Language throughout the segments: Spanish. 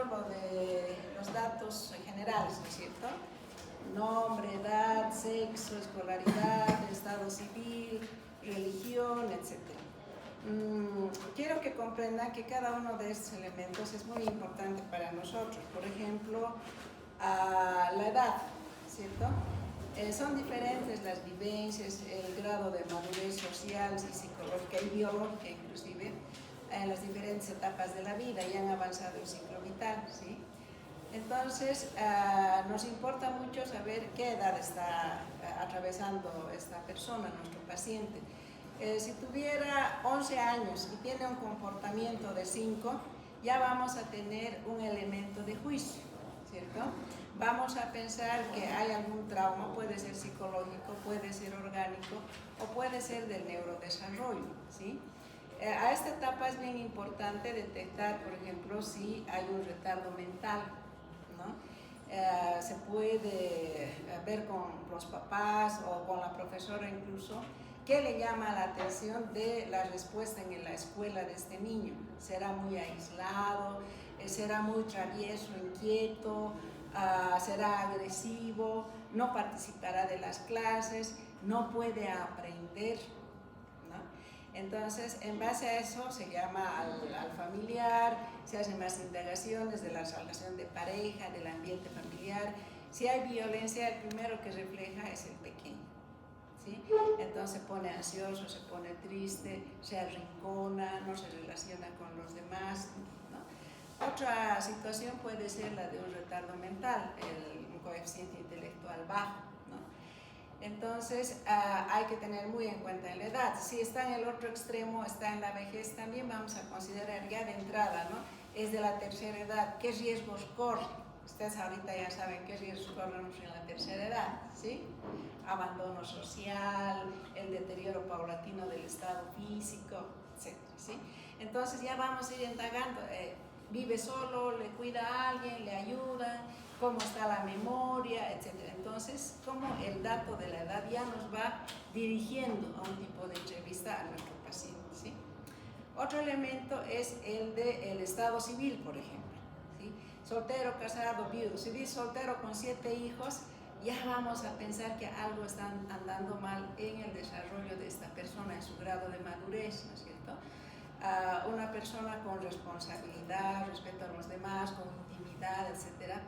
primero lo de los datos generales, ¿no es cierto? Nombre, edad, sexo, escolaridad, estado civil, religión, etc. Quiero que comprendan que cada uno de estos elementos es muy importante para nosotros. Por ejemplo, la edad, ¿cierto? Son diferentes las vivencias, el grado de madurez social y psicológica y biológica inclusive en las diferentes etapas de la vida y han avanzado el ciclo vital, ¿sí? Entonces, nos importa mucho saber qué edad está atravesando esta persona, nuestro paciente. Si tuviera 11 años y tiene un comportamiento de 5, ya vamos a tener un elemento de juicio, ¿cierto? Vamos a pensar que hay algún trauma, puede ser psicológico, puede ser orgánico o puede ser del neurodesarrollo, ¿sí? A esta etapa es bien importante detectar, por ejemplo, si hay un retardo mental, ¿no? Se puede ver con los papás o con la profesora incluso, qué le llama la atención de la respuesta en la escuela de este niño. ¿Será muy aislado? ¿Será muy travieso, inquieto? ¿Será agresivo? ¿No participará de las clases? ¿No puede aprender? ¿No? Entonces, en base a eso se llama al familiar, se hacen más indagaciones de la relación de pareja, del ambiente familiar. Si hay violencia, el primero que refleja es el pequeño, ¿sí? Entonces se pone ansioso, se pone triste, se arrincona, no se relaciona con los demás, ¿no? Otra situación puede ser la de un retardo mental, un coeficiente intelectual bajo, ¿no? Entonces hay que tener muy en cuenta la edad. Si está en el otro extremo, está en la vejez, también vamos a considerar ya de entrada, ¿no? Es de la tercera edad, ¿qué riesgos corre? Ustedes ahorita ya saben qué riesgos corremos en la tercera edad, ¿sí? Abandono social, el deterioro paulatino del estado físico, etc., ¿sí? Entonces ya vamos a ir indagando, vive solo, le cuida a alguien, le ayuda, cómo está la memoria, etc. Entonces, como el dato de la edad ya nos va dirigiendo a un tipo de entrevista a nuestro paciente, ¿sí? Otro elemento es el del estado civil, por ejemplo, ¿sí? Soltero, casado, viudo. Si dice soltero con 7 hijos, ya vamos a pensar que algo está andando mal en el desarrollo de esta persona, en su grado de madurez, ¿no es cierto? Una persona con responsabilidad, respeto a los demás, con intimidad, etcétera,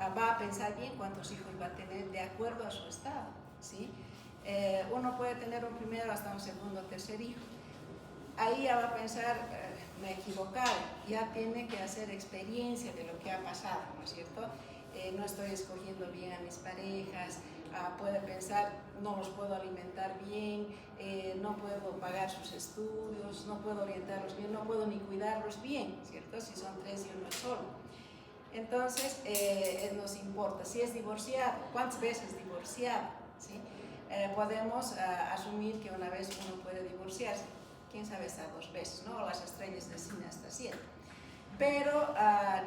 va a pensar bien cuántos hijos va a tener de acuerdo a su estado, ¿sí? Uno puede tener un primero hasta un segundo o tercer hijo. Ahí ya va a pensar, me he equivocado, ya tiene que hacer experiencia de lo que ha pasado, ¿no es cierto? No estoy escogiendo bien a mis parejas, puede pensar, no los puedo alimentar bien, no puedo pagar sus estudios, no puedo orientarlos bien, no puedo ni cuidarlos bien, ¿cierto? Si son 3 y uno es solo. Entonces, nos importa, si es divorciado, ¿cuántas veces divorciado? ¿Sí? Podemos asumir que una vez uno puede divorciarse, quién sabe hasta 2 veces, ¿no? Las estrellas de cine hasta 7, pero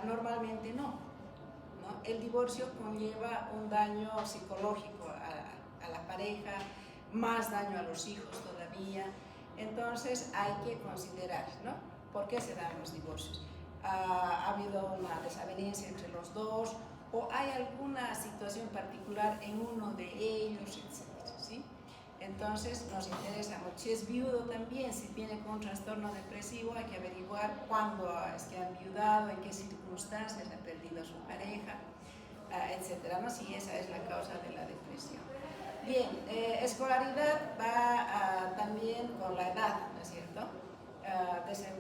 normalmente no, ¿no? El divorcio conlleva un daño psicológico a la pareja, más daño a los hijos todavía, entonces hay que considerar, ¿no? ¿Por qué se dan los divorcios? ¿Ha habido una desavenencia entre los dos? ¿O hay alguna situación particular en uno de ellos, etcétera, ¿sí? Entonces nos interesa mucho. Si es viudo también, si viene con un trastorno depresivo, hay que averiguar cuándo es que han viudado, en qué circunstancias ha perdido a su pareja, etcétera, ¿no? Si esa es la causa de la depresión. Bien, escolaridad va también con la edad, ¿no es cierto?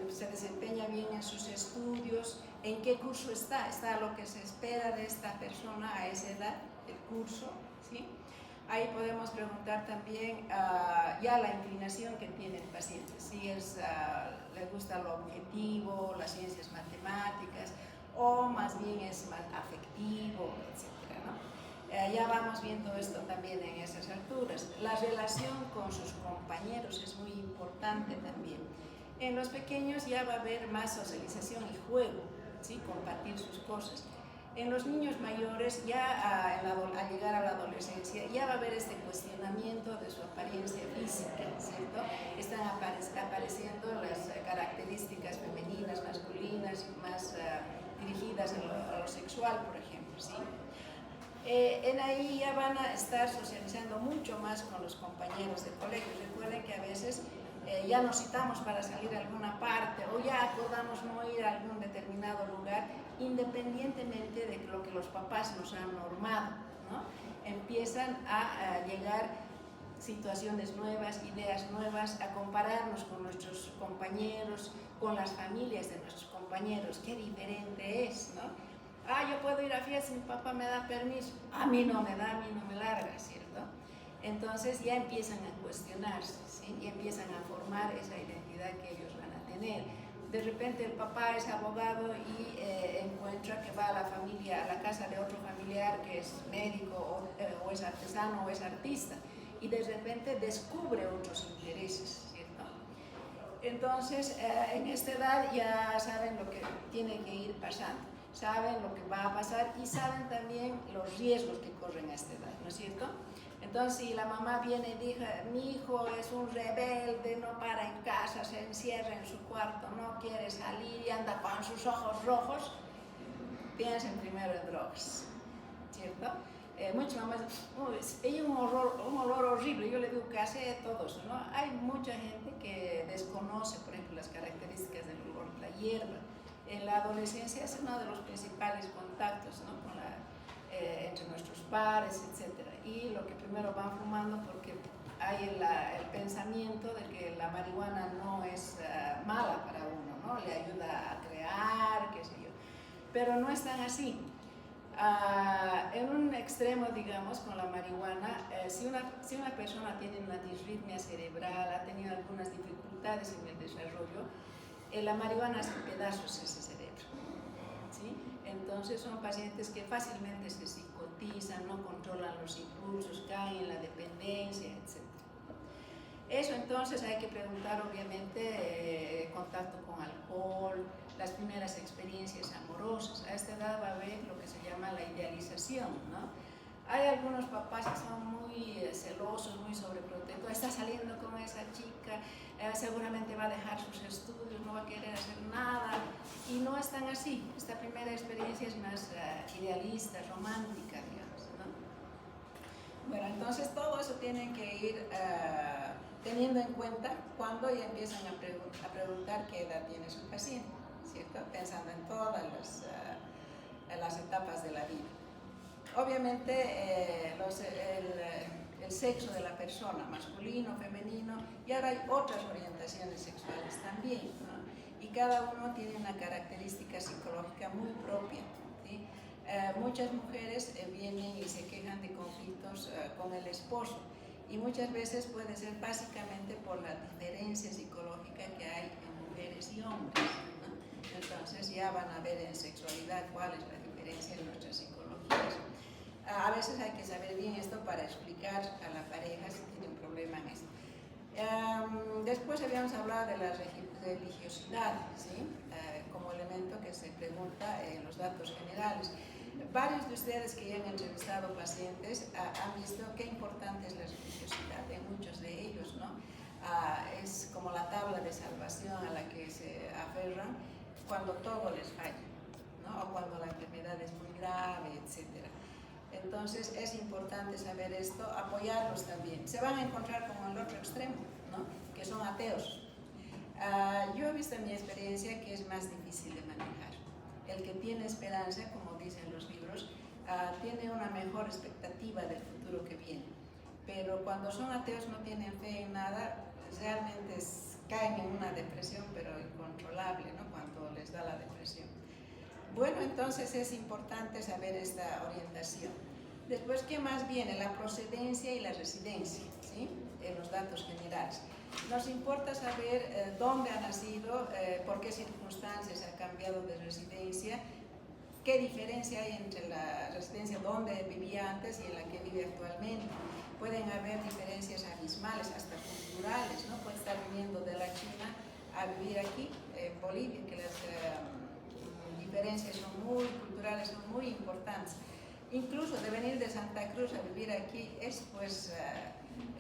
Se desempeña bien en sus estudios, en qué curso está lo que se espera de esta persona a esa edad, el curso, ¿sí? Ahí podemos preguntar también ya la inclinación que tiene el paciente, si le gusta lo objetivo, las ciencias matemáticas, o más bien es más afectivo, etcétera, ¿no? Ya vamos viendo esto también en esas alturas. La relación con sus compañeros es muy importante también. En los pequeños ya va a haber más socialización y juego, ¿sí? Compartir sus cosas. En los niños mayores, ya al llegar a la adolescencia, ya va a haber este cuestionamiento de su apariencia física, ¿cierto? Están apareciendo las características femeninas, masculinas, más dirigidas referidas a lo sexual, por ejemplo, ¿sí? En ahí ya van a estar socializando mucho más con los compañeros de colegio. Recuerden que a veces ya nos citamos para salir a alguna parte o ya acordamos no ir a algún determinado lugar, independientemente de lo que los papás nos han normado, ¿no? Empiezan a llegar situaciones nuevas, ideas nuevas, a compararnos con nuestros compañeros, con las familias de nuestros compañeros. Qué diferente es, ¿no? Ah, yo puedo ir a fiesta, mi papá me da permiso. A mí no me da, a mí no me larga, ¿cierto? Entonces ya empiezan a cuestionarse, ¿sí? Y empiezan a formar esa identidad que ellos van a tener. De repente el papá es abogado y encuentra que va a la familia, a la casa de otro familiar que es médico o es artesano o es artista, y de repente descubre otros intereses, ¿cierto? Entonces, en esta edad ya saben lo que tiene que ir pasando, saben lo que va a pasar y saben también los riesgos que corren a esta edad, ¿no es cierto? Entonces, si la mamá viene y dice, mi hijo es un rebelde, no para en casa, se encierra en su cuarto, no quiere salir y anda con sus ojos rojos, piensen primero en drogas, ¿cierto? Muchas mamás dicen, hay un olor horrible, yo le digo que hace todo eso, ¿no? Hay mucha gente que desconoce, por ejemplo, las características del olor de la hierba. En la adolescencia es uno de los principales contactos, ¿no? Entre nuestros pares, etc. Y lo que primero van fumando, porque hay el pensamiento de que la marihuana no es mala para uno, ¿no? Le ayuda a crear, qué sé yo. Pero no es tan así. En un extremo, digamos, con la marihuana, si una persona tiene una disritmia cerebral, ha tenido algunas dificultades en el desarrollo, la marihuana hace pedazos ese cerebro, ¿sí? Entonces son pacientes que fácilmente se psicotizan, no controlan los impulsos, caen en la dependencia, etc. Eso entonces hay que preguntar, obviamente, contacto con alcohol, las primeras experiencias amorosas. A esta edad va a haber lo que se llama la idealización, ¿no? Hay algunos papás que son muy celosos, muy sobreprotectores, está saliendo con esa chica, seguramente va a dejar sus estudios, no va a querer hacer nada, y no es tan así. Esta primera experiencia es más idealista, romántica, digamos, ¿no? Bueno, entonces todo eso tiene que ir teniendo en cuenta cuando ya empiezan a preguntar qué edad tiene su paciente, ¿cierto? Pensando en todas las etapas de la vida. Obviamente el sexo de la persona, masculino, femenino, y ahora hay otras orientaciones sexuales también, ¿no? Y cada uno tiene una característica psicológica muy propia, ¿sí? Muchas mujeres vienen y se quejan de conflictos con el esposo, y muchas veces puede ser básicamente por la diferencia psicológica que hay en mujeres y hombres, ¿no? Entonces ya van a ver en sexualidad cuál es la diferencia en nuestras psicologías. A veces hay que saber bien esto para explicar a la pareja si tiene un problema en esto. Después habíamos hablado de la religiosidad, ¿sí? Como elemento que se pregunta en los datos generales. Varios de ustedes que ya han entrevistado pacientes han visto qué importante es la religiosidad en muchos de ellos, ¿no? Es como la tabla de salvación a la que se aferran cuando todo les falla, ¿no? O cuando la enfermedad es muy grave, etc. Entonces es importante saber esto, apoyarlos también. Se van a encontrar con el otro extremo, ¿no? Que son ateos. Yo he visto en mi experiencia que es más difícil de manejar. El que tiene esperanza, como dicen los libros, tiene una mejor expectativa del futuro que viene. Pero cuando son ateos, no tienen fe en nada, realmente caen en una depresión, pero incontrolable, ¿no? Cuando les da la depresión. Bueno, entonces es importante saber esta orientación. Después, ¿qué más viene? La procedencia y la residencia, ¿sí? En los datos generales. Nos importa saber dónde ha nacido, por qué circunstancias ha cambiado de residencia, qué diferencia hay entre la residencia donde vivía antes y en la que vive actualmente. Pueden haber diferencias abismales, hasta culturales, ¿no? Puede estar viniendo de la China a vivir aquí, en Bolivia, que las diferencias son muy culturales, son muy importantes. Incluso de venir de Santa Cruz a vivir aquí es pues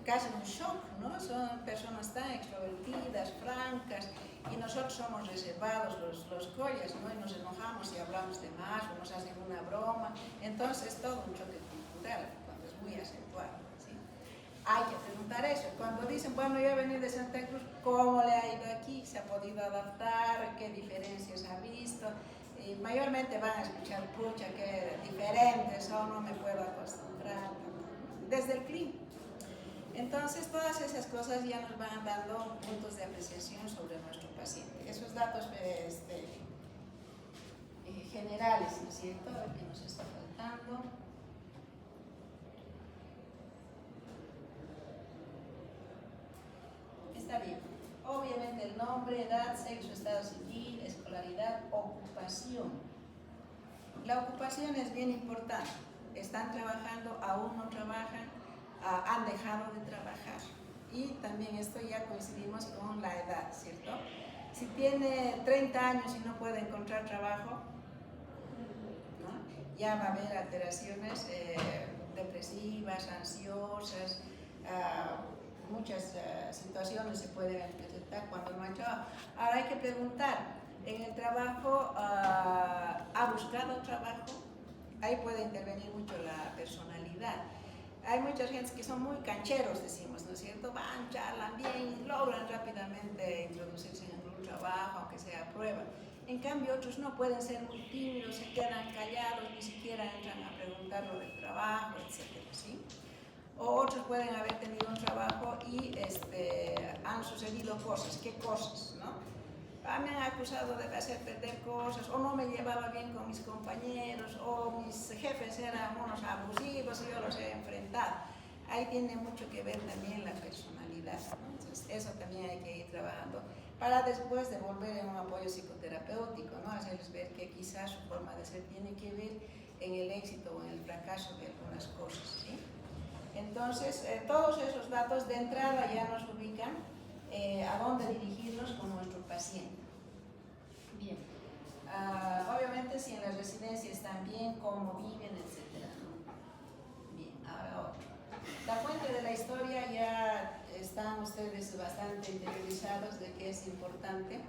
casi un shock, ¿no? Son personas tan extrovertidas, francas, y nosotros somos reservados, los collas, ¿no? Y nos enojamos y hablamos de más o nos hacen una broma. Entonces es todo un choque cultural cuando es muy acentuado, ¿sí? Hay que preguntar eso. Cuando dicen, bueno, yo he venido de Santa Cruz, ¿cómo le ha ido aquí? ¿Se ha podido adaptar? ¿Qué diferencias ha visto? Y mayormente van a escuchar, pucha, qué diferentes son, no me puedo acostumbrar, desde el clima. Entonces, todas esas cosas ya nos van dando puntos de apreciación sobre nuestro paciente. Esos datos generales, ¿no es cierto?, que nos está faltando. Está bien. Obviamente el nombre, edad, sexo, estado civil, escolaridad, ocupación. La ocupación es bien importante. Están trabajando, aún no trabajan, han dejado de trabajar. Y también esto ya coincidimos con la edad, ¿cierto? Si tiene 30 años y no puede encontrar trabajo, ¿no?, ya va a haber alteraciones depresivas, ansiosas, muchas situaciones se pueden presentar cuando no hay trabajo. Ahora hay que preguntar, ¿en el trabajo ha buscado trabajo? Ahí puede intervenir mucho la personalidad. Hay muchas gentes que son muy cancheros, decimos, ¿no es cierto? Van, charlan bien, logran rápidamente introducirse en un trabajo, aunque sea a prueba. En cambio, otros no, pueden ser muy tímidos, se quedan callados, ni siquiera entran a preguntar lo del trabajo, etcétera, ¿sí? O otros pueden haber tenido un trabajo y han sucedido cosas. ¿Qué cosas, no? Me han acusado de hacer perder cosas, o no me llevaba bien con mis compañeros, o mis jefes eran unos abusivos y yo los he enfrentado. Ahí tiene mucho que ver también la personalidad, ¿no? Entonces, eso también hay que ir trabajando para después devolver en un apoyo psicoterapéutico, ¿no? Hacerles ver que quizás su forma de ser tiene que ver en el éxito o en el fracaso de algunas cosas, ¿sí? Entonces, todos esos datos de entrada ya nos ubican a dónde dirigirnos con nuestro paciente. Bien, obviamente si en las residencias están bien, cómo viven, etc., ¿no? Bien, ahora otro. La fuente de la historia ya están ustedes bastante interiorizados de que es importante,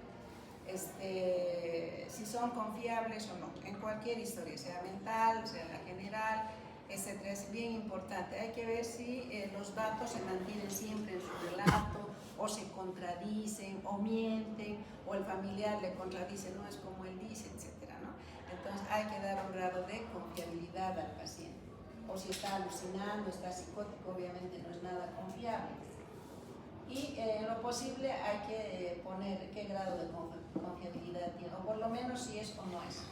si son confiables o no, en cualquier historia, sea mental, sea general, etc. Es bien importante. Hay que ver si los datos se mantienen siempre en su relato, o se contradicen, o mienten, o el familiar le contradice, no es como él dice, etc., ¿no? Entonces hay que dar un grado de confiabilidad al paciente. O si está alucinando, está psicótico, obviamente no es nada confiable. Y en lo posible hay que poner qué grado de confiabilidad tiene, o por lo menos si es o no es.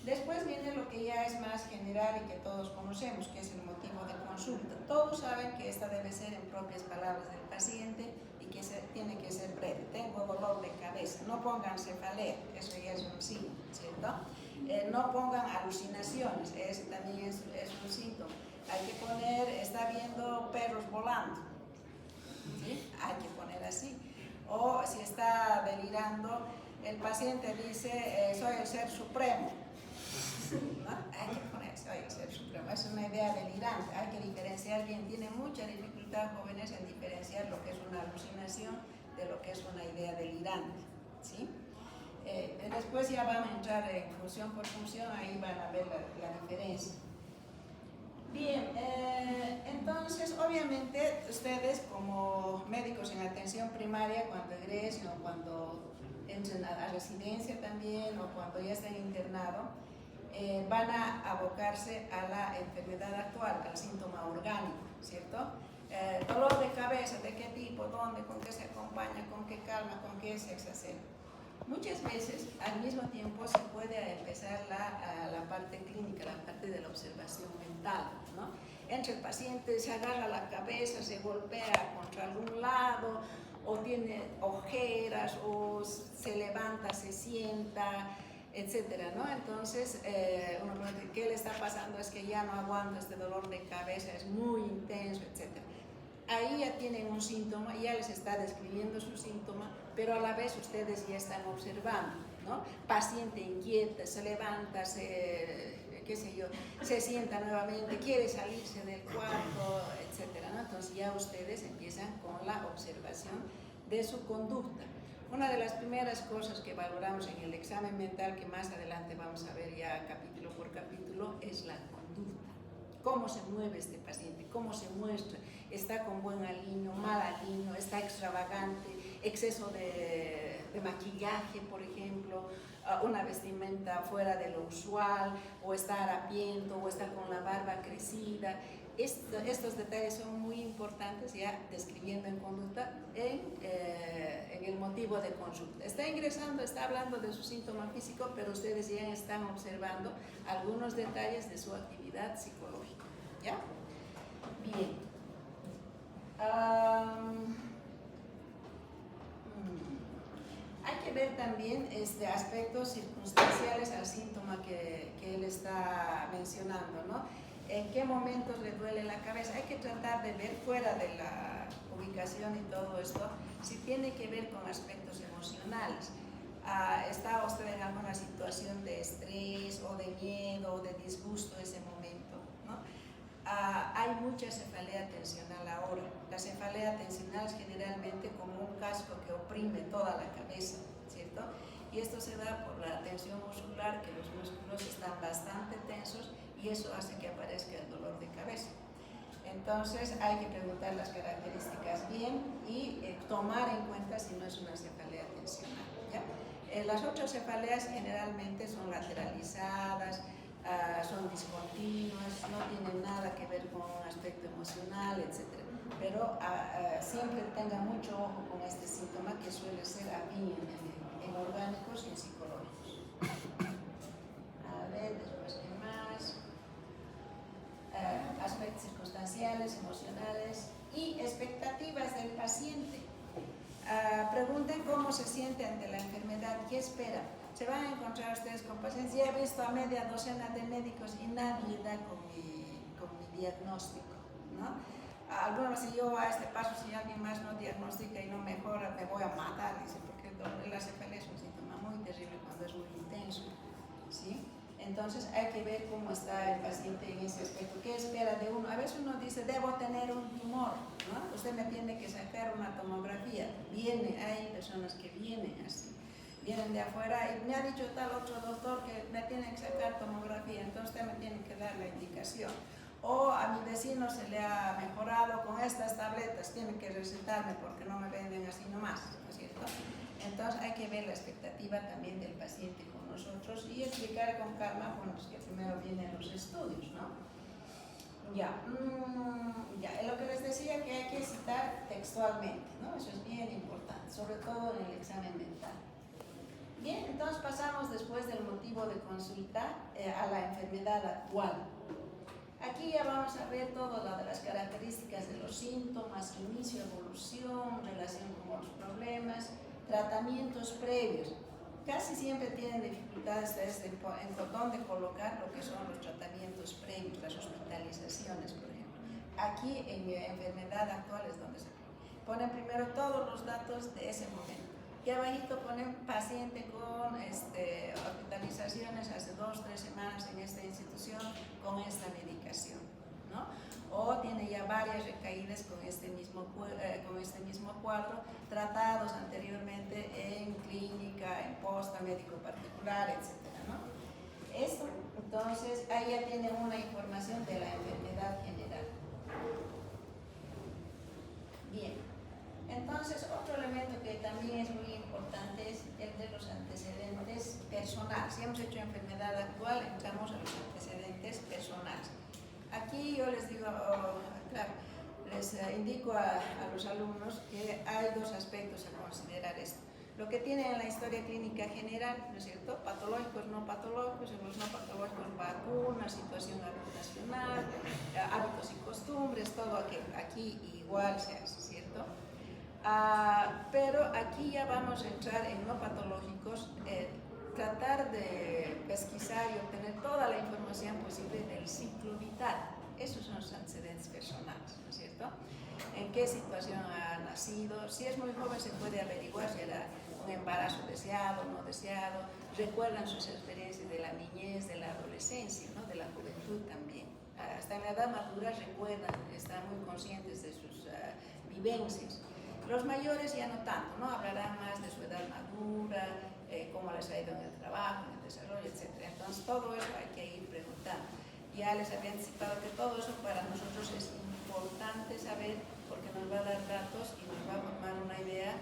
Después viene lo que ya es más general y que todos conocemos, que es el motivo de consulta. Todos saben que esta debe ser en propias palabras del paciente y que tiene que ser breve. Tengo dolor de cabeza, no pongan cefalea, eso ya es un signo, ¿cierto? No pongan alucinaciones, ese también es un síntoma. Hay que poner, está viendo perros volando, ¿sí? Hay que poner así. O si está delirando, el paciente dice, soy el ser supremo, ¿no? Hay que poner, soy el ser supremo. Es una idea delirante, hay que diferenciar bien. Tienen mucha dificultad jóvenes en diferenciar lo que es una alucinación de lo que es una idea delirante, ¿sí? Después ya van a entrar en función por función, ahí van a ver la diferencia. Bien, entonces obviamente ustedes como médicos en atención primaria, cuando egresen o cuando entren a residencia también, o cuando ya estén internados, van a abocarse a la enfermedad actual, al síntoma orgánico, ¿cierto? Dolor de cabeza, ¿de qué tipo? ¿Dónde? ¿Con qué se acompaña? ¿Con qué calma? ¿Con qué se exacerba? Muchas veces al mismo tiempo se puede empezar la parte clínica, la parte de la observación mental, ¿no? Entra el paciente, se agarra la cabeza, se golpea contra algún lado, o tiene ojeras, o se levanta, se sienta, etcétera, ¿no? Entonces, uno pregunta, ¿qué le está pasando? Es que ya no aguanto este dolor de cabeza, es muy intenso, etcétera. Ahí ya tienen un síntoma, ya les está describiendo su síntoma, pero a la vez ustedes ya están observando, ¿no? Paciente inquieta, se levanta, qué sé yo, se sienta nuevamente, quiere salirse del cuarto, etcétera, ¿no? Entonces ya ustedes empiezan con la observación de su conducta. Una de las primeras cosas que valoramos en el examen mental, que más adelante vamos a ver ya capítulo por capítulo, es la conducta. Cómo se mueve este paciente, cómo se muestra, está con buen alineo, mal alineo, está extravagante, exceso de maquillaje, por ejemplo, una vestimenta fuera de lo usual, o está harapiento, o está con la barba crecida. Estos detalles son muy importantes ya describiendo en conducta en el motivo de consulta. Está ingresando, está hablando de su síntoma físico, pero ustedes ya están observando algunos detalles de su actividad psicológica. ¿Ya? Bien. Hay que ver también aspectos circunstanciales al síntoma que él está mencionando, ¿no? En qué momentos le duele la cabeza. Hay que tratar de ver fuera de la ubicación y todo esto, si tiene que ver con aspectos emocionales. ¿Está usted en alguna situación de estrés o de miedo o de disgusto en ese momento, ¿no? Hay mucha cefalea tensional ahora. La cefalea tensional es generalmente como un casco que oprime toda la cabeza, ¿cierto? Y esto se da por la tensión muscular, que los músculos están bastante tensos y eso hace que aparezca el dolor de cabeza. Entonces hay que preguntar las características bien y tomar en cuenta si no es una cefalea tensional, ¿ya? Las otras cefaleas generalmente son lateralizadas, son discontinuas, no tienen nada que ver con un aspecto emocional, etc. Pero siempre tenga mucho ojo con este síntoma que suele ser afín en orgánicos y en psicológicos. A ver, después, ¿qué más? Aspectos circunstanciales, emocionales y expectativas del paciente. Pregunten cómo se siente ante la enfermedad, qué espera. Se van a encontrar ustedes con pacientes. Ya he visto a media docena de médicos y nadie da con mi diagnóstico, ¿no? Algunas veces yo a este paso, si alguien más no diagnostica y no mejora, me voy a matar, dice, porque la cefalea es un síntoma muy terrible cuando es muy intenso, ¿sí? Entonces hay que ver cómo está el paciente en ese aspecto, qué espera de uno. A veces uno dice, debo tener un tumor, ¿no? Usted me tiene que sacar una tomografía. Hay personas que vienen así, vienen de afuera y me ha dicho tal otro doctor que me tiene que sacar tomografía, entonces usted me tiene que dar la indicación. O a mi vecino se le ha mejorado con estas tabletas, tiene que recetarme porque no me venden así nomás, ¿no es cierto? Entonces hay que ver la expectativa también del paciente con nosotros y explicar con calma, bueno, pues que primero vienen los estudios, ¿no? Ya, lo que les decía que hay que citar textualmente, ¿no? Eso es bien importante, sobre todo en el examen mental. Bien, entonces pasamos después del motivo de consulta a la enfermedad actual. Aquí ya vamos a ver todo lo de las características de los síntomas, inicio, evolución, relación con los problemas, tratamientos previos. Casi siempre tienen dificultades en dónde colocar lo que son los tratamientos previos, las hospitalizaciones, por ejemplo. Aquí en enfermedad actual es donde se ponen primero todos los datos de ese momento. Y abajito ponen paciente con hospitalizaciones hace 2 o 3 semanas en esta institución con esta medicación, ¿no? O tiene ya varias recaídas con este mismo cuadro, tratados anteriormente en clínica, en posta, médico particular, etc., ¿no? Esto, entonces, ahí ya tienen una información de la enfermedad general. Bien. Entonces, otro elemento que también es muy importante es el de los antecedentes personales. Si hemos hecho enfermedad actual, entramos a los antecedentes personales. Aquí yo les digo, claro, les indico a los alumnos que hay 2 aspectos a considerar esto. Lo que tienen en la historia clínica general, ¿no es cierto? Patológicos, no patológicos, en los no patológicos, vacunas, situación habitacional, hábitos y costumbres, todo aquello. Aquí igual se hace, ¿cierto? Pero aquí ya vamos a entrar en no patológicos, tratar de pesquisar y obtener toda la información posible del ciclo vital. Esos son los antecedentes personales, ¿no es cierto? En qué situación ha nacido, si es muy joven se puede averiguar si era un embarazo deseado o no deseado, recuerdan sus experiencias de la niñez, de la adolescencia, ¿no? De la juventud también. Hasta en la edad madura recuerdan, están muy conscientes de sus vivencias. Los mayores ya no tanto, ¿no? Hablarán más de su edad madura, cómo les ha ido en el trabajo, en el desarrollo, etc. Entonces todo eso hay que ir preguntando. Ya les había anticipado que todo eso para nosotros es importante saber porque nos va a dar datos y nos va a formar una idea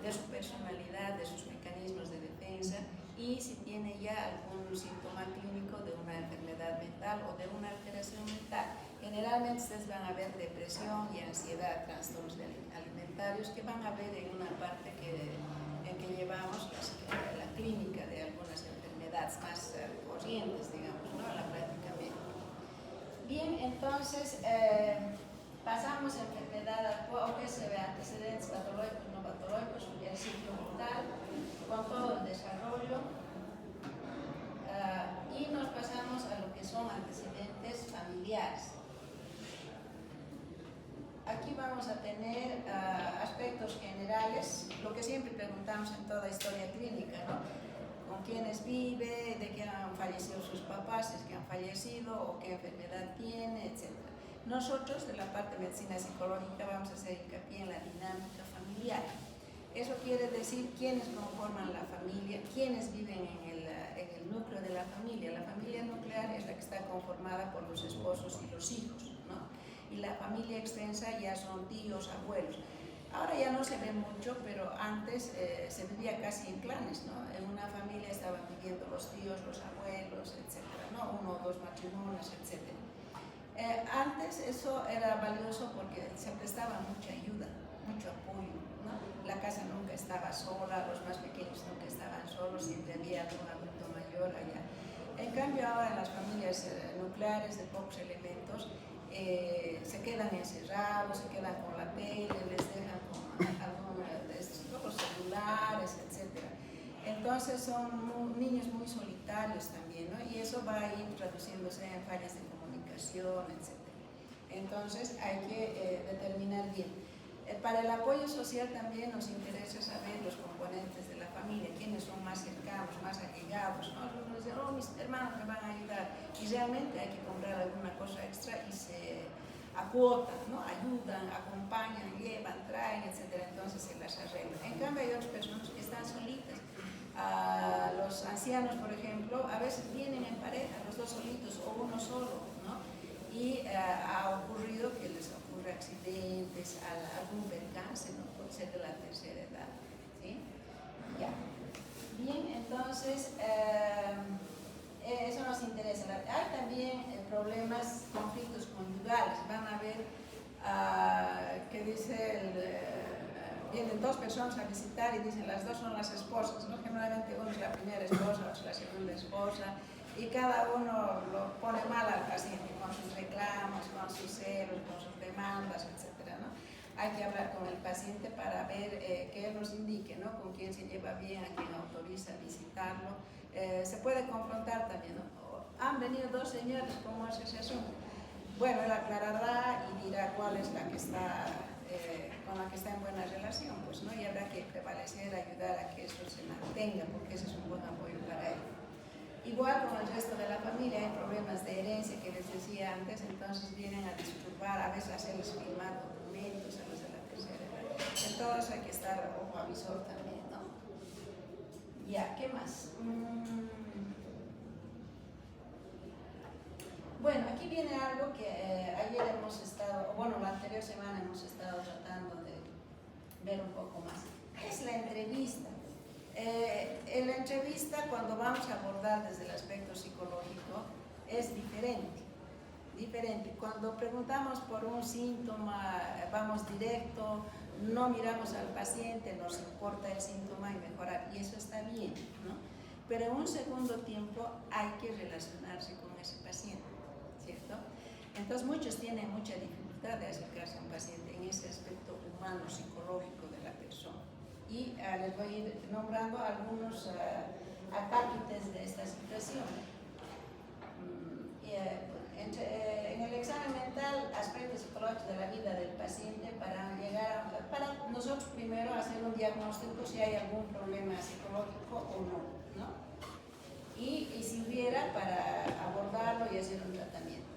de su personalidad, de sus mecanismos de defensa y si tiene ya algún síntoma clínico de una enfermedad mental o de una alteración mental. Generalmente ustedes van a ver depresión y ansiedad, trastornos alimentarios que van a ver en una parte en que llevamos la clínica de algunas enfermedades más corrientes, digamos, ¿no? En la práctica médica. Bien, entonces pasamos a enfermedad o que se ve antecedentes patológicos, no patológicos, el ciclo vital, con todo el desarrollo, y nos pasamos a lo que son antecedentes familiares. Aquí vamos a tener aspectos generales, lo que siempre preguntamos en toda historia clínica, ¿no? Con quiénes vive, de qué han fallecido sus papás, si es que han fallecido o qué enfermedad tiene, etc. Nosotros, de la parte de medicina psicológica, vamos a hacer hincapié en la dinámica familiar. Eso quiere decir quiénes conforman la familia, quiénes viven en el núcleo de la familia. La familia nuclear es la que está conformada por los esposos y los hijos, ¿no? Y la familia extensa ya son tíos, abuelos. Ahora ya no se ve mucho, pero antes se vivía casi en clanes, ¿no? En una familia estaban viviendo los tíos, los abuelos, etc., ¿no? Uno o dos matrimonios, etc. Antes eso era valioso porque se prestaba mucha ayuda, mucho apoyo, ¿no? La casa nunca estaba sola, los más pequeños nunca estaban solos, siempre había un adulto mayor allá. En cambio ahora en las familias nucleares de pocos elementos se quedan encerrados, se quedan con la tele, les dejan con algunos de estos los celulares, etc. Entonces son niños muy solitarios también, ¿no? Y eso va a ir traduciéndose en fallas de comunicación, etc. Entonces hay que determinar bien. Para el apoyo social también nos interesa saber los componentes de la familia, quiénes son más cercanos, más allegados, ¿no? Algunos dicen, oh, mis hermanos me van a ayudar, y realmente hay que comprar alguna cosa extra y se acuotan, ¿no? Ayudan, acompañan, llevan, traen, etc. Entonces se las arreglan. En cambio hay otras personas que están solitas. Los ancianos, por ejemplo, a veces vienen en pareja, los dos solitos o uno solo, ¿no? Y ha ocurrido que les ocurre accidentes, algún percance, ¿no? Por ser de la tercera edad, ¿sí? Ya. Bien, entonces, eso nos interesa. Hay también problemas, conflictos conyugales. Van a ver que dice vienen dos personas a visitar y dicen las dos son las esposas, ¿no? Generalmente uno es la primera esposa, otro es la segunda esposa, y cada uno lo pone mal al paciente con sus reclamos, con sus celos, con sus demandas, etc., ¿no? Hay que hablar con el paciente para ver que él nos indique, ¿no? Con quién se lleva bien, a quién autoriza visitarlo. Se puede confrontar también, ¿no? Han venido dos señores, ¿cómo es ese asunto? Bueno, él aclarará y dirá cuál es la que está con la que está en buena relación, pues, ¿no? Y habrá que prevalecer, ayudar a que eso se mantenga, porque ese es un buen apoyo para él. Igual con el resto de la familia hay problemas de herencia que les decía antes, entonces vienen a disturbar, a veces hacerles firmar documentos a los de la tercera edad. En todo eso hay que estar ojo avisor también, ¿no? Ya, ¿qué más? Bueno, aquí viene algo que ayer hemos estado, bueno, la anterior semana hemos estado tratando de ver un poco más. Es la entrevista. En la entrevista, cuando vamos a abordar desde el aspecto psicológico, es diferente. Cuando preguntamos por un síntoma, vamos directo, no miramos al paciente, nos importa el síntoma y mejorar, y eso está bien, ¿no? Pero en un segundo tiempo hay que relacionarse con ese paciente, ¿cierto? Entonces muchos tienen mucha dificultad de acercarse a un paciente en ese aspecto humano, psicológico de la persona. Y les voy a ir nombrando algunos acápites de esta situación. En el examen mental, aspectos psicológicos de la vida del paciente para nosotros primero hacer un diagnóstico si hay algún problema psicológico o no, ¿no? Y si hubiera, para abordarlo y hacer un tratamiento.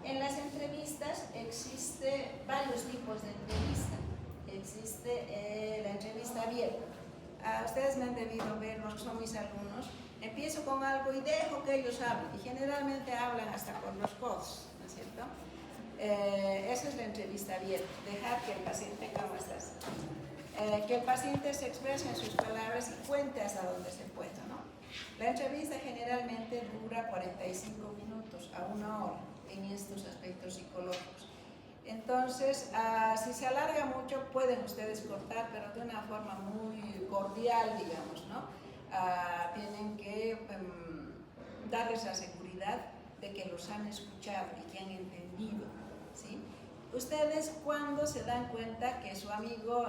En las entrevistas existen varios tipos de entrevistas. existe la entrevista abierta. Ustedes me han debido ver, los que son mis alumnos, empiezo con algo y dejo que ellos hablen, y generalmente hablan hasta con los codos, ¿no es cierto? Esa es la entrevista abierta, dejar que el paciente, ¿cómo estás? Que el paciente se exprese en sus palabras y cuente hasta donde se pueda, ¿no? La entrevista generalmente dura 45 minutos a 1 hora en estos aspectos psicológicos. Entonces, si se alarga mucho, pueden ustedes cortar, pero de una forma muy cordial, digamos, ¿no? Tienen que darles la seguridad de que los han escuchado y que han entendido, ¿sí? Ustedes, cuando se dan cuenta que su amigo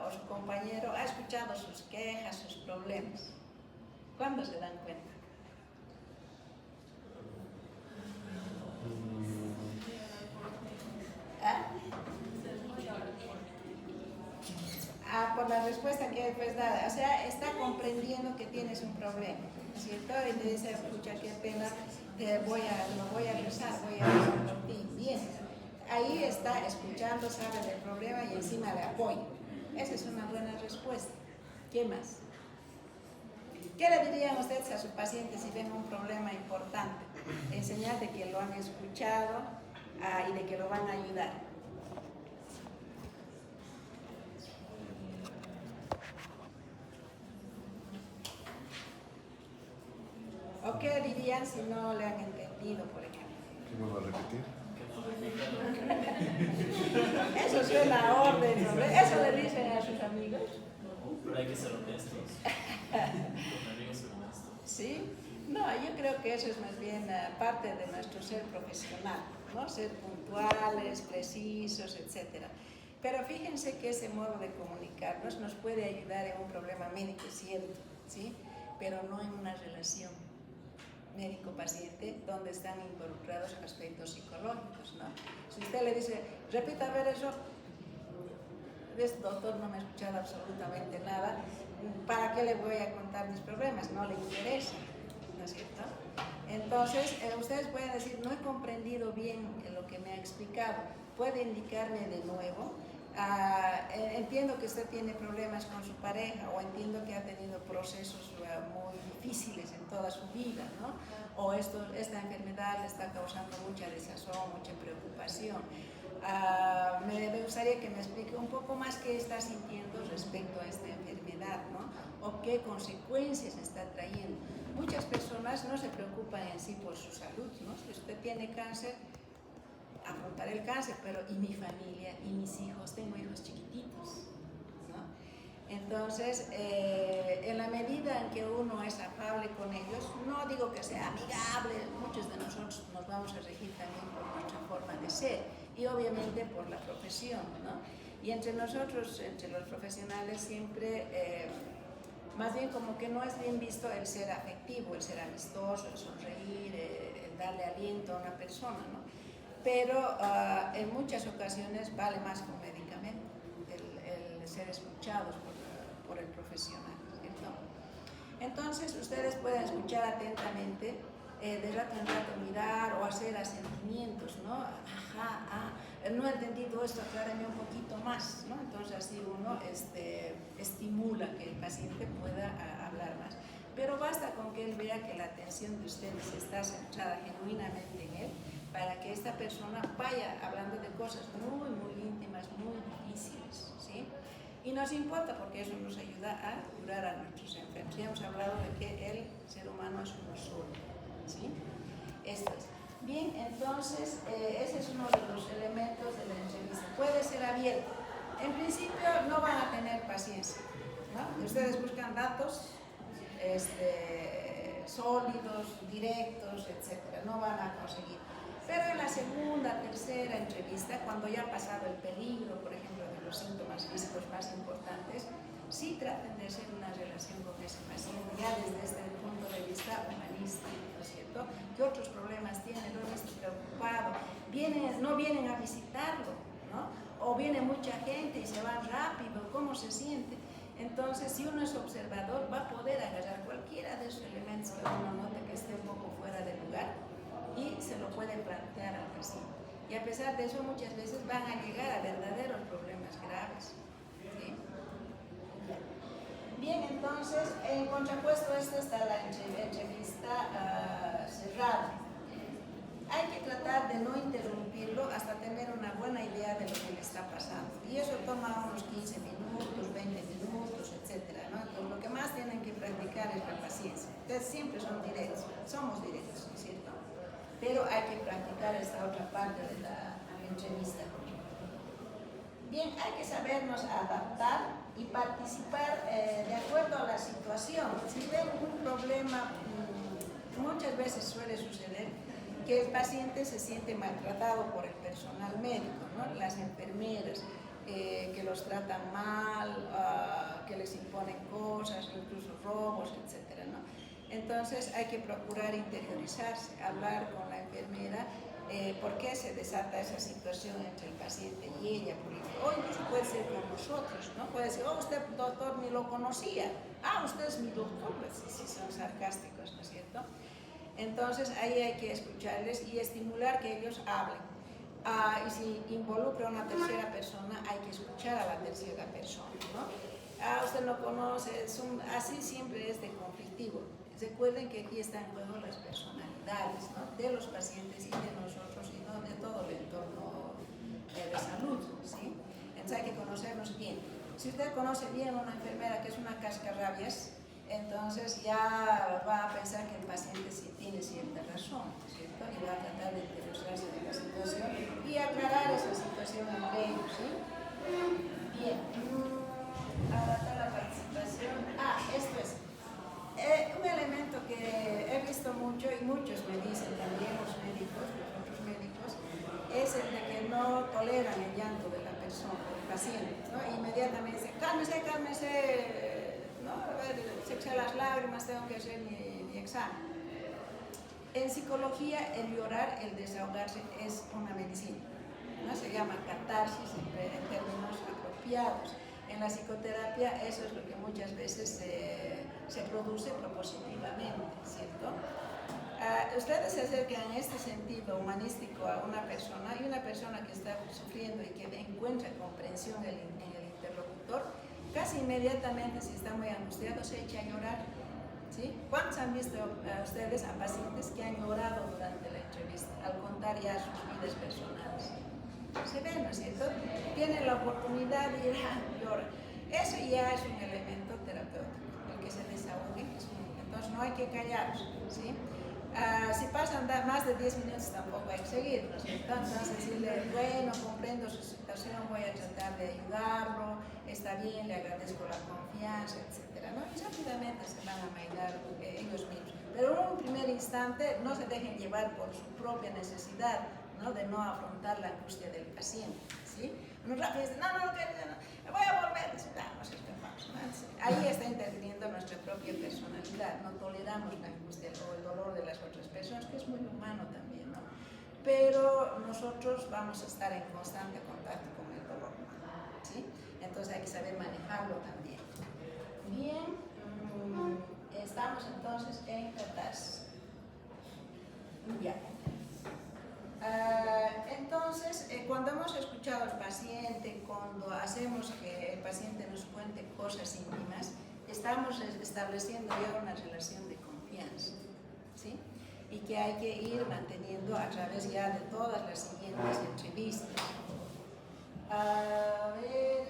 o su compañero ha escuchado sus quejas, sus problemas, ¿cuándo se dan cuenta? Por la respuesta que pues da, o sea, está comprendiendo que tienes un problema, ¿cierto? Y te dice, escucha, qué pena, lo voy a rezar por ti. Bien, ahí está escuchando, sabe del problema y encima le apoya. Esa es una buena respuesta. ¿Qué más? ¿Qué le dirían ustedes a su paciente si ven un problema importante? Enseñar de que lo han escuchado y de que lo van a ayudar. ¿O qué dirían si no le han entendido, por ejemplo? ¿Qué me va a repetir? Eso suena a orden, ¿no? Eso le dicen a sus amigos. Pero hay que ser honestos. Con amigos ser honestos. ¿Sí? No, yo creo que eso es más bien parte de nuestro ser profesional, ¿no? Ser puntuales, precisos, etc. Pero fíjense que ese modo de comunicarnos nos puede ayudar en un problema médico, es cierto, ¿sí? Pero no en una relación médico-paciente donde están involucrados aspectos psicológicos, ¿no? Si usted le dice, repita a ver eso, este doctor no me ha escuchado absolutamente nada, ¿para qué le voy a contar mis problemas? No le interesa, ¿no es cierto? Entonces, ustedes pueden decir, no he comprendido bien lo que me ha explicado, ¿puede indicarme de nuevo? Entiendo que usted tiene problemas con su pareja, o entiendo que ha tenido procesos muy difíciles en toda su vida, ¿no? O esta enfermedad le está causando mucha desazón, mucha preocupación. Me gustaría que me explique un poco más qué está sintiendo respecto a esta enfermedad, ¿no? O qué consecuencias está trayendo. Muchas personas no se preocupan en sí por su salud, ¿no? Si usted tiene cáncer, afrontar el cáncer, pero ¿y mi familia? ¿Y mis hijos? Tengo hijos chiquititos, ¿no? Entonces, en la medida en que uno es afable con ellos, no digo que sea amigable, muchos de nosotros nos vamos a regir también por nuestra forma de ser y obviamente por la profesión, ¿no? Y entre nosotros, entre los profesionales, siempre, más bien como que no es bien visto el ser afectivo, el ser amistoso, el sonreír, el darle aliento a una persona, ¿no? Pero en muchas ocasiones vale más que un medicamento, el ser escuchados por el profesional, ¿cierto? Entonces, ustedes pueden escuchar atentamente, de rato en rato mirar o hacer asentimientos, ¿no? Ajá, no he entendido esto, aclárame un poquito más, ¿no? Entonces, así uno estimula que el paciente pueda hablar más. Pero basta con que él vea que la atención de ustedes está centrada genuinamente en él, para que esta persona vaya hablando de cosas muy, muy íntimas, muy difíciles, ¿sí? Y nos importa porque eso nos ayuda a curar a nuestros enfermos. Ya hemos hablado de que el ser humano es uno solo, ¿sí? Esto es. Bien, entonces, ese es uno de los elementos de la entrevista. Puede ser abierto. En principio no van a tener paciencia, ¿no? Ustedes buscan datos sólidos, directos, etc. No van a conseguir. Pero en la segunda, tercera entrevista, cuando ya ha pasado el peligro, por ejemplo, de los síntomas físicos más importantes, sí traten de hacer una relación con ese paciente, ya desde el punto de vista humanista, ¿no es cierto? ¿Qué otros problemas tiene? ¿No está preocupado? No vienen a visitarlo, ¿no? O viene mucha gente y se van rápido, ¿cómo se siente? Entonces, si uno es observador, va a poder agarrar cualquiera de esos elementos que uno note que esté un poco fuera de lugar y se lo puede plantear al paciente. Y a pesar de eso, muchas veces van a llegar a verdaderos problemas graves. ¿sí? Bien, entonces, en contrapuesto a esto está la entrevista cerrada. Hay que tratar de no interrumpirlo hasta tener una buena idea de lo que le está pasando. Y eso toma unos 15 minutos, 20 minutos, etc., ¿no? Entonces, lo que más tienen que practicar es la paciencia. Entonces, siempre son directos, somos directos, ¿cierto? Pero hay que practicar esta otra parte de la entrevista. Bien, hay que sabernos adaptar y participar de acuerdo a la situación. Si ven un problema, muchas veces suele suceder que el paciente se siente maltratado por el personal médico, ¿no? Las enfermeras que los tratan mal, que les imponen cosas, incluso robos, etc., ¿no? Entonces hay que procurar interiorizarse, hablar con la enfermera por qué se desata esa situación entre el paciente y ella, o incluso puede ser con nosotros, ¿no? Puede decir, oh, usted, doctor, ni lo conocía, ah, usted es mi doctor, pues si son sarcásticos, ¿no es cierto? Entonces ahí hay que escucharles y estimular que ellos hablen. Y si involucra a una tercera persona, hay que escuchar a la tercera persona, ¿no? Usted lo conoce, así siempre es de conflictivo. Recuerden que aquí están en juego las personalidades, ¿no? De los pacientes y de nosotros y ¿no? de todo el entorno de salud, ¿sí? Entonces hay que conocernos bien. Si usted conoce bien a una enfermera que es una cascarrabias, entonces ya va a pensar que el paciente sí tiene cierta razón, ¿cierto? Y va a tratar de interesarse de la situación y aclarar esa situación entre ellos, ¿sí? Bien. Adaptar la participación. Esto es. Un elemento que he visto mucho y muchos me dicen también los otros médicos, es el de que no toleran el llanto de la persona, del paciente, ¿no? Inmediatamente dicen, cálmese, cálmese, ¿no? A ver, se echan las lágrimas, tengo que hacer mi examen. En psicología, el llorar, el desahogarse es una medicina, ¿no? Se llama catarsis en términos apropiados. En la psicoterapia eso es lo que muchas veces se produce propositivamente, ¿cierto? Ustedes se acercan en este sentido humanístico a una persona y una persona que está sufriendo y que encuentra comprensión en el interlocutor, casi inmediatamente, si está muy angustiado, se echa a llorar, ¿sí? ¿Cuántos han visto ustedes a pacientes que han llorado durante la entrevista al contar ya sus vidas personales? Se ven, ¿no es cierto? Tienen la oportunidad de ir a llorar. Eso ya es un elemento terapéutico, el que se desahogue. Entonces no hay que callarlos, ¿sí? Si pasan más de 10 minutos tampoco hay que seguir, ¿no es cierto? Entonces decirle, bueno, comprendo su situación, voy a tratar de ayudarlo, está bien, le agradezco la confianza, etc., ¿no? Y rápidamente se van a amainar ellos mismos. Pero en un primer instante no se dejen llevar por su propia necesidad, ¿no? De no afrontar la angustia del paciente, ¿sí? Muy rápido dice, no, voy a volver, dice, nos escapamos, ¿no? Ahí está interviniendo nuestra propia personalidad, no toleramos la angustia o el dolor de las otras personas, que es muy humano también, ¿no? Pero nosotros vamos a estar en constante contacto con el dolor humano, ¿sí? Entonces hay que saber manejarlo también. Bien, estamos entonces en catarsis. Ya. Entonces, cuando hemos escuchado al paciente, cuando hacemos que el paciente nos cuente cosas íntimas, estamos estableciendo ya una relación de confianza, ¿sí? Y que hay que ir manteniendo a través ya de todas las siguientes entrevistas. A ver,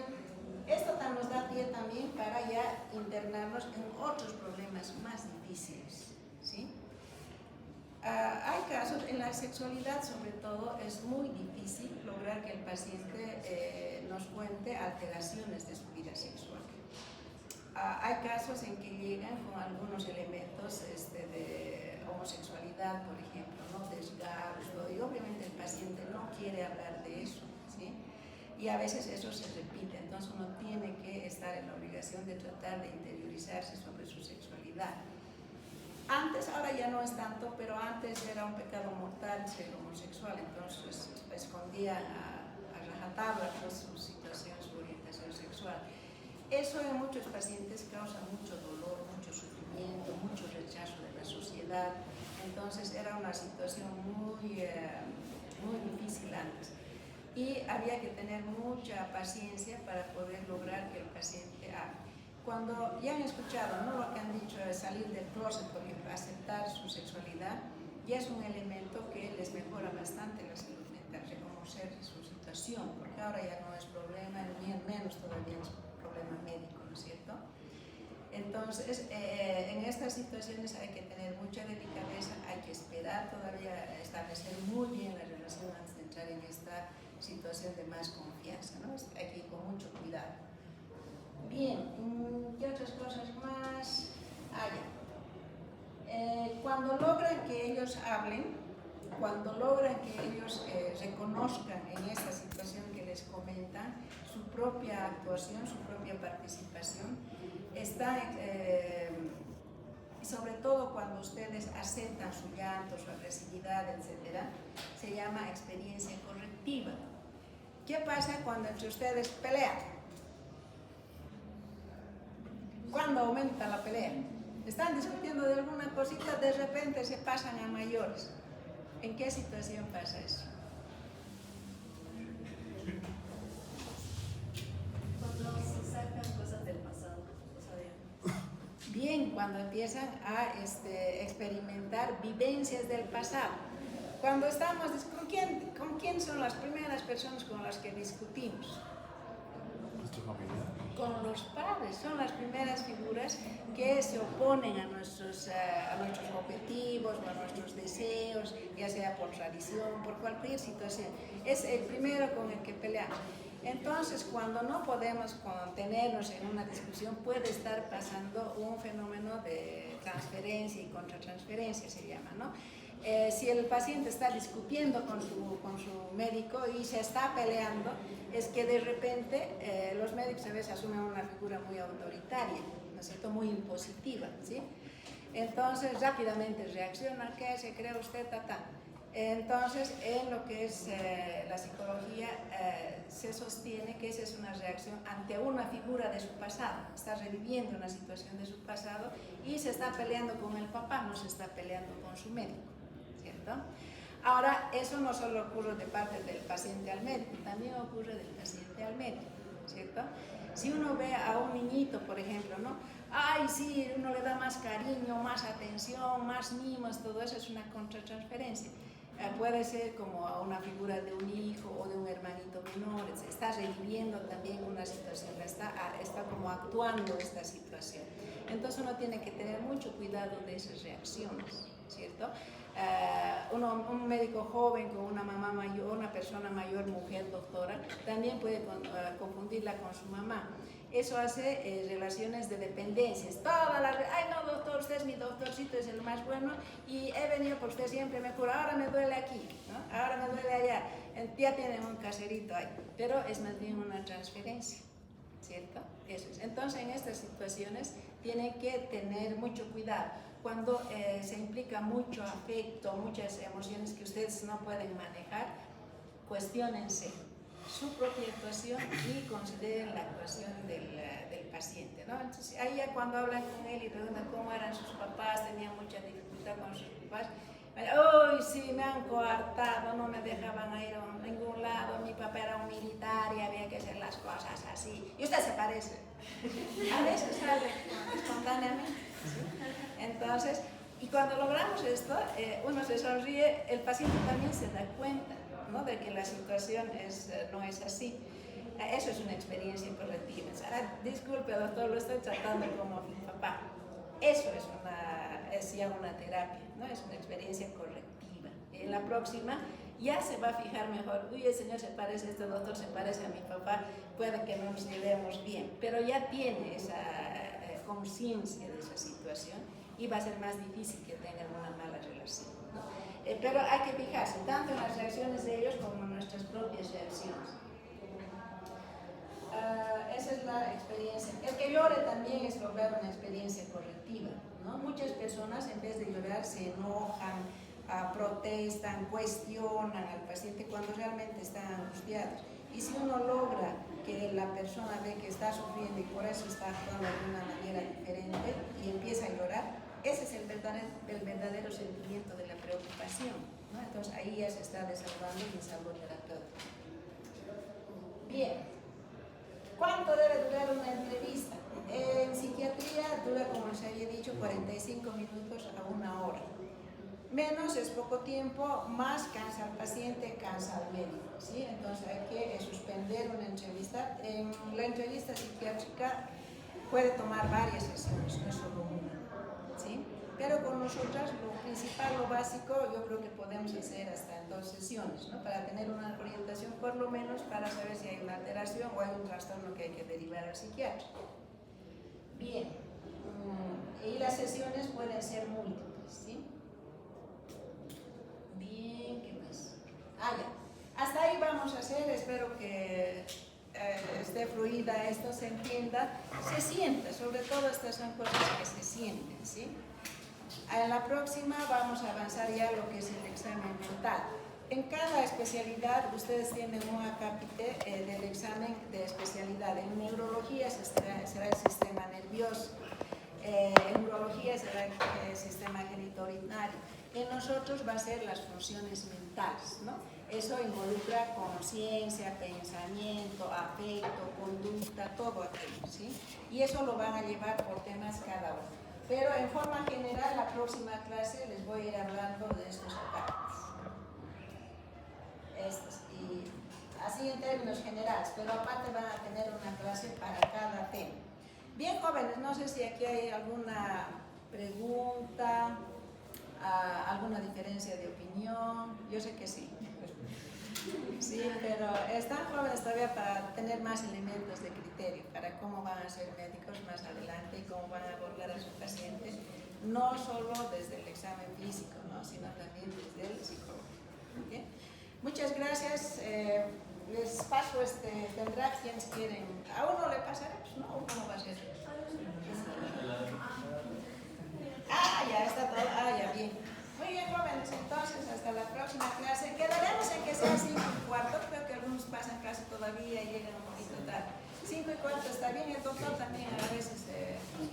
esto nos da pie también para ya internarnos en otros problemas más difíciles, ¿sí? Hay casos, en la sexualidad sobre todo, es muy difícil lograr que el paciente nos cuente alteraciones de su vida sexual. Hay casos en que llegan con algunos elementos de homosexualidad, por ejemplo, ¿no? Desgarros, y obviamente el paciente no quiere hablar de eso, ¿sí? Y a veces eso se repite, entonces uno tiene que estar en la obligación de tratar de interiorizarse sobre su sexualidad. Antes, ahora ya no es tanto, pero antes era un pecado mortal ser homosexual, entonces escondía a rajatabla su situación, su orientación sexual. Eso en muchos pacientes causa mucho dolor, mucho sufrimiento, mucho rechazo de la sociedad, entonces era una situación muy difícil antes. y había que tener mucha paciencia para poder lograr que el paciente hable. Cuando ya han escuchado, ¿no?, lo que han dicho de salir del closet, por ejemplo, aceptar su sexualidad, ya es un elemento que les mejora bastante la salud mental, reconocer su situación, porque ahora ya no es problema, ni menos todavía es problema médico, ¿no es cierto? Entonces, en estas situaciones hay que tener mucha delicadeza, hay que esperar todavía establecer muy bien la relación antes de entrar en esta situación de más confianza, ¿no? Hay que ir con mucho cuidado. Bien, ¿qué otras cosas más? Cuando logran que ellos hablen, cuando logran que ellos reconozcan en esta situación que les comentan su propia actuación, su propia participación, está, sobre todo cuando ustedes aceptan su llanto, su agresividad, etc., se llama experiencia correctiva. ¿Qué pasa cuando entre ustedes pelean? ¿Cuándo aumenta la pelea? Están discutiendo de alguna cosita, de repente se pasan a mayores. ¿En qué situación pasa eso? Cuando se sacan cosas del pasado. Bien, cuando empiezan a experimentar vivencias del pasado. Cuando estamos, ¿con quién son las primeras personas con las que discutimos? Nuestra familia. Con los padres, son las primeras figuras que se oponen a nuestros objetivos o a nuestros deseos, ya sea por tradición, por cualquier situación. Es el primero con el que peleamos. Entonces, cuando no podemos contenernos en una discusión, puede estar pasando un fenómeno de transferencia y contratransferencia, se llama, ¿no? Si el paciente está discutiendo con su médico y se está peleando, es que de repente los médicos a veces asumen una figura muy autoritaria, ¿no es cierto?, muy impositiva, ¿sí? Entonces rápidamente reacciona, ¿qué se cree usted, tata? Entonces, en lo que es la psicología, se sostiene que esa es una reacción ante una figura de su pasado. Está reviviendo una situación de su pasado y se está peleando con el papá, no se está peleando con su médico, ¿cierto? Ahora, eso no solo ocurre de parte del paciente al médico, también ocurre del paciente al médico, ¿cierto? Si uno ve a un niñito, por ejemplo, ¿no? Ay, sí, uno le da más cariño, más atención, más mimos, todo eso es una contratransferencia. Puede ser como a una figura de un hijo o de un hermanito menor, está reviviendo también una situación, está como actuando esta situación. Entonces uno tiene que tener mucho cuidado de esas reacciones, ¿cierto? Un médico joven con una mamá mayor, una persona mayor, mujer, doctora, también puede confundirla con su mamá. Eso hace relaciones de dependencias. Ay no, doctor, usted es mi doctorcito, es el más bueno y he venido porque usted siempre me cura, ahora me duele aquí, ¿no? Ahora me duele allá, ya tienen un caserito ahí, pero es más bien una transferencia, ¿cierto? Eso es. Entonces en estas situaciones tienen que tener mucho cuidado. Cuando se implica mucho afecto, muchas emociones que ustedes no pueden manejar, cuestiónense su propia actuación y consideren la actuación del paciente, ¿no? Entonces, ahí ya cuando hablan con él y preguntan cómo eran sus papás, tenían mucha dificultad con sus papás, ¡ay, sí, me han coartado, no me dejaban ir a ningún lado, mi papá era un militar y había que hacer las cosas así! Y usted se parece. A veces sale espontáneamente, ¿sí? Entonces, y cuando logramos esto, uno se sonríe, el paciente también se da cuenta, ¿no?, de que la situación no es así. Eso es una experiencia correctiva. Disculpe, doctor, lo estoy tratando como mi papá. Eso es ya una terapia, ¿no? Es una experiencia correctiva. En la próxima ya se va a fijar mejor. Uy, el señor se parece, este doctor se parece a mi papá, puede que no nos llevemos bien, pero ya tiene esa conciencia de esa situación y va a ser más difícil que tengan una mala relación, ¿no? Pero hay que fijarse tanto en las reacciones de ellos como en nuestras propias reacciones. Esa es la experiencia. El que llore también es lograr una experiencia correctiva, ¿no? Muchas personas en vez de llorar se enojan, protestan, cuestionan al paciente cuando realmente están angustiados. Y si uno logra que la persona ve que está sufriendo y por eso está actuando de una manera diferente y empieza a llorar, ese es el verdadero sentimiento de la preocupación, ¿no? Entonces ahí ya se está desahogando el desahogo terapéutico. Bien. ¿Cuánto debe durar una entrevista? En psiquiatría dura, como les había dicho, 45 minutos a 1 hora. Menos es poco tiempo, más cansa al paciente, cansa al médico, ¿sí? Entonces hay que suspender una entrevista. En la entrevista psiquiátrica puede tomar varias sesiones, no solo una, ¿sí? Pero con nosotras lo principal, lo básico, yo creo que podemos hacer hasta en 2 sesiones, ¿no? Para tener una orientación, por lo menos para saber si hay una alteración o hay un trastorno que hay que derivar al psiquiatra. Bien, y las sesiones pueden ser múltiples, ¿sí? Bien, ¿qué más? Ya. Hasta ahí vamos a hacer, espero que esté fluida esto, se entienda, se sienta, sobre todo estas son cosas que se sienten, ¿sí? En la próxima vamos a avanzar ya lo que es el examen mental. En cada especialidad ustedes tienen un acápite del examen de especialidad. En neurología será el sistema nervioso, en urología será el sistema genitourinario. En nosotros va a ser las funciones mentales, ¿no? Eso involucra conciencia, pensamiento, afecto, conducta, todo aquello, ¿sí? Y eso lo van a llevar por temas cada uno. Pero en forma general, la próxima clase les voy a ir hablando de estos acápites. Y así en términos generales, pero aparte van a tener una clase para cada tema. Bien, jóvenes, no sé si aquí hay alguna pregunta, alguna diferencia de opinión. Yo sé que sí. Sí, pero están jóvenes todavía para tener más elementos de criterio para cómo van a ser médicos más adelante y cómo van a abordar a sus pacientes, no solo desde el examen físico, ¿no? Sino también desde el psicológico. ¿Okay? Muchas gracias. Les paso tendrá quienes quieren. ¿A uno le pasaremos, no? ¿O cómo va a ser? Ya está todo. Ya, bien. Muy bien, jóvenes, entonces hasta la próxima clase. Quedaremos en que sea 5:15, creo que algunos pasan clase todavía y llegan un poquito tarde. 5:15 está bien, el doctor también a veces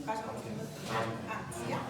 pasa unos minutos antes, ¿ya?